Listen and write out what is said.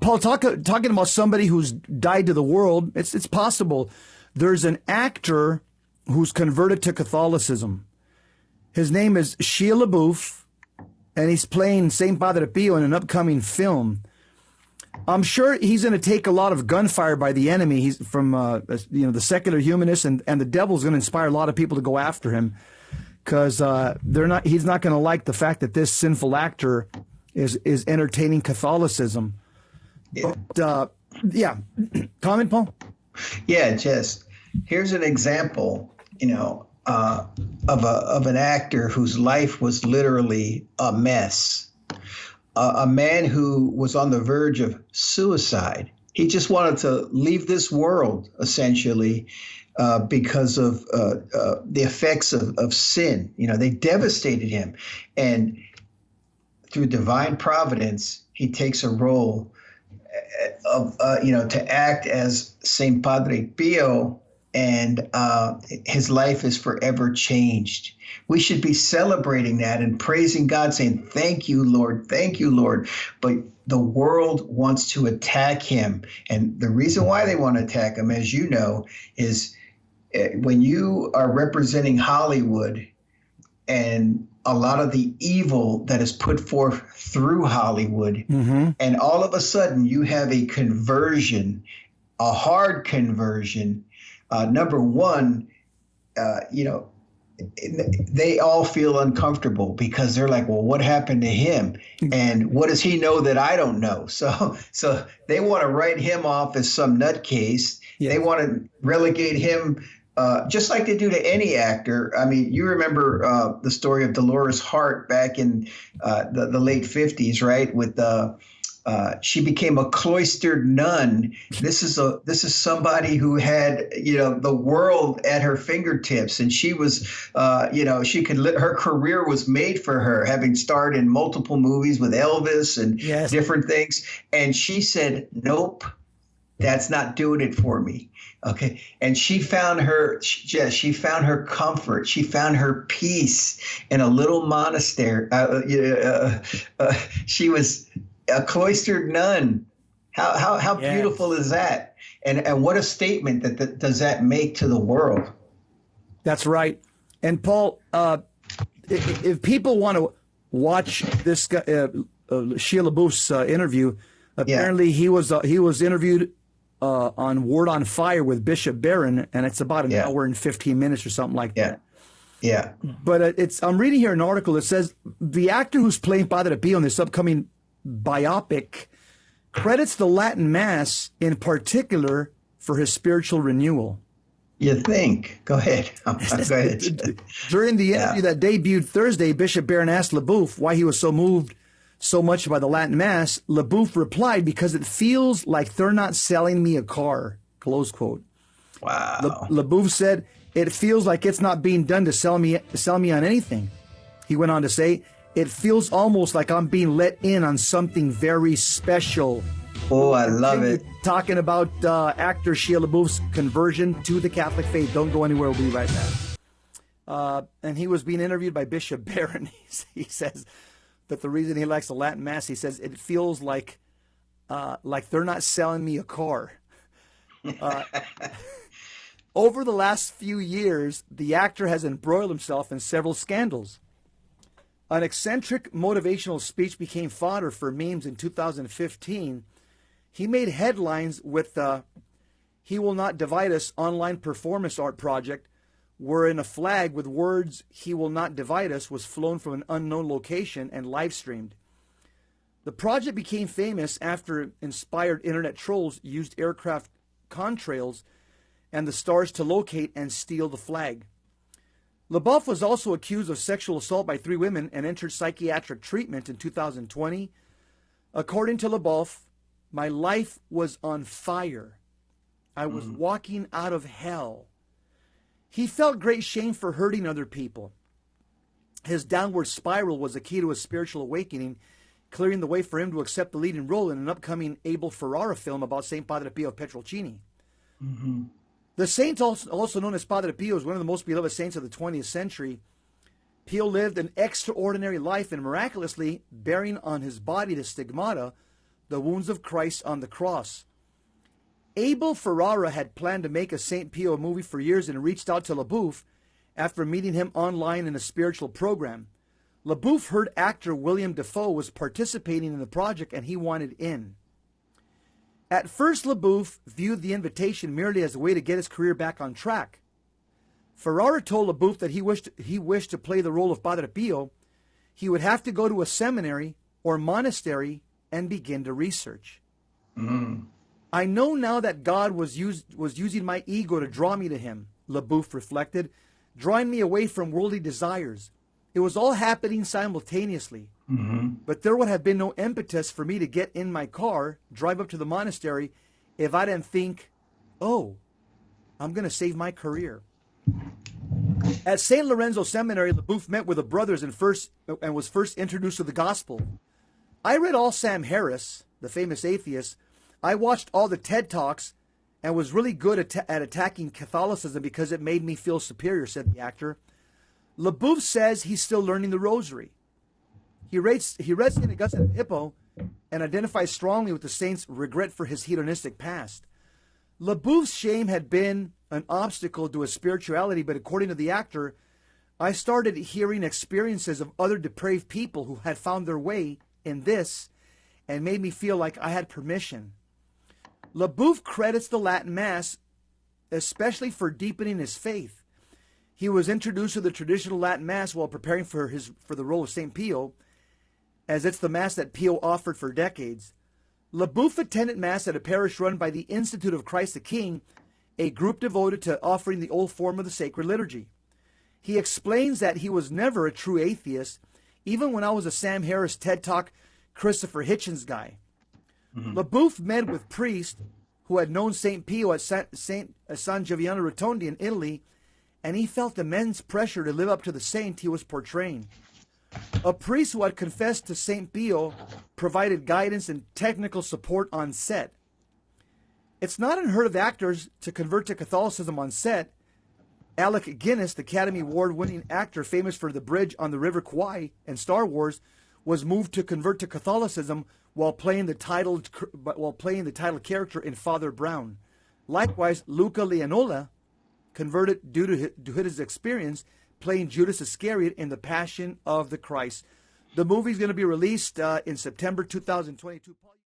Paul, talking about somebody who's died to the world, it's possible. There's an actor who's converted to Catholicism. His name is Shia LaBeouf, and he's playing Saint Padre Pio in an upcoming film. I'm sure he's going to take a lot of gunfire by the enemy. He's from the secular humanists, and the devil's going to inspire a lot of people to go after him because he's not going to like the fact that this sinful actor is entertaining Catholicism. Yeah. But, comment, Paul? Yeah, just here's an example, of an actor whose life was literally a mess. A man who was on the verge of suicide. He just wanted to leave this world, essentially, because of the effects of sin. They devastated him. And through divine providence, he takes a role to act as Saint Padre Pio, and his life is forever changed. We should be celebrating that and praising God, saying, thank you, Lord, thank you, Lord. But the world wants to attack him. And the reason why they want to attack him, as you know, is when you are representing Hollywood and a lot of the evil that is put forth through Hollywood, and all of a sudden you have a conversion, a hard conversion. Number one, they all feel uncomfortable because they're like, well, what happened to him? And what does he know that I don't know? So they want to write him off as some nutcase. Yeah. They want to relegate him just like they do to any actor. I mean, you remember the story of Dolores Hart back in the late 50s, right? With she became a cloistered nun. This is somebody who had, the world at her fingertips, and she was, her career was made for her, having starred in multiple movies with Elvis and different things. And she said, nope, that's not doing it for me. Okay. And she found her comfort. She found her peace in a little monastery. She was a cloistered nun. How beautiful is that? And what a statement that does that make to the world? That's right. And Paul, if people want to watch this guy, Shia LaBeouf's interview, apparently he was interviewed on Word on Fire with Bishop Barron, and it's about an hour and 15 minutes or something like that. Yeah. But I'm reading here an article that says the actor who's playing Padre Pio in this upcoming biopic credits the Latin Mass in particular for his spiritual renewal. You think? Go ahead. Go ahead. During the interview that debuted Thursday, Bishop Barron asked LaBeouf why he was so moved so much by the Latin Mass. LaBeouf replied, because it feels like they're not selling me a car, close quote. Wow. LaBeouf said, it feels like it's not being done to sell me on anything. He went on to say, it feels almost like I'm being let in on something very special. Oh, I love it. Talking about actor Shia LaBeouf's conversion to the Catholic faith. Don't go anywhere. We'll be right back. And he was being interviewed by Bishop Barron. He says that the reason he likes the Latin Mass, he says, it feels like they're not selling me a car. Over the last few years, the actor has embroiled himself in several scandals. An eccentric motivational speech became fodder for memes in 2015. He made headlines with He Will Not Divide Us online performance art project, wherein a flag with words, He Will Not Divide Us, was flown from an unknown location and live streamed. The project became famous after inspired internet trolls used aircraft contrails and the stars to locate and steal the flag. LaBeouf was also accused of sexual assault by 3 women and entered psychiatric treatment in 2020. According to LaBeouf, my life was on fire. I was walking out of hell. He felt great shame for hurting other people. His downward spiral was a key to his spiritual awakening, clearing the way for him to accept the leading role in an upcoming Abel Ferrara film about St. Padre Pio of Pietrelcini. The saint, also known as Padre Pio, is one of the most beloved saints of the 20th century. Pio lived an extraordinary life and miraculously, bearing on his body the stigmata the wounds of Christ on the cross. Abel Ferrara had planned to make a St. Pio movie for years and reached out to LaBeouf after meeting him online in a spiritual program. LaBeouf heard actor William Dafoe was participating in the project and he wanted in. At first, LaBeouf viewed the invitation merely as a way to get his career back on track. Ferrara told LaBeouf that he wished to play the role of Padre Pio, he would have to go to a seminary or monastery and begin to research. I know now that God was using my ego to draw me to him, LaBeouf reflected, drawing me away from worldly desires. It was all happening simultaneously. But there would have been no impetus for me to get in my car, drive up to the monastery, if I didn't think, oh, I'm going to save my career. At St. Lorenzo Seminary, LaBeouf met with the brothers and was first introduced to the gospel. I read all Sam Harris, the famous atheist. I watched all the TED Talks and was really good at attacking Catholicism because it made me feel superior, said the actor. LaBeouf says he's still learning the rosary. He read St. Augustine of Hippo and identifies strongly with the saint's regret for his hedonistic past. LaBeouf's shame had been an obstacle to his spirituality, but according to the actor, I started hearing experiences of other depraved people who had found their way in this and made me feel like I had permission. LaBeouf credits the Latin Mass especially for deepening his faith. He was introduced to the traditional Latin Mass while preparing for the role of St. Pio, as it's the Mass that Pio offered for decades. LaBeouf attended Mass at a parish run by the Institute of Christ the King, a group devoted to offering the old form of the sacred liturgy. He explains that he was never a true atheist, even when I was a Sam Harris TED Talk Christopher Hitchens guy. LaBeouf met with priests who had known St. Pio at San Giovanni Rotondi in Italy, and he felt immense pressure to live up to the saint he was portraying. A priest who had confessed to St. Pio provided guidance and technical support on set. It's not unheard of actors to convert to Catholicism on set. Alec Guinness, the Academy Award-winning actor famous for The Bridge on the River Kwai and Star Wars, was moved to convert to Catholicism while playing the title character in Father Brown. Likewise, Luca Leonola converted due to his experience playing Judas Iscariot in The Passion of the Christ. The movie is going to be released in September 2022.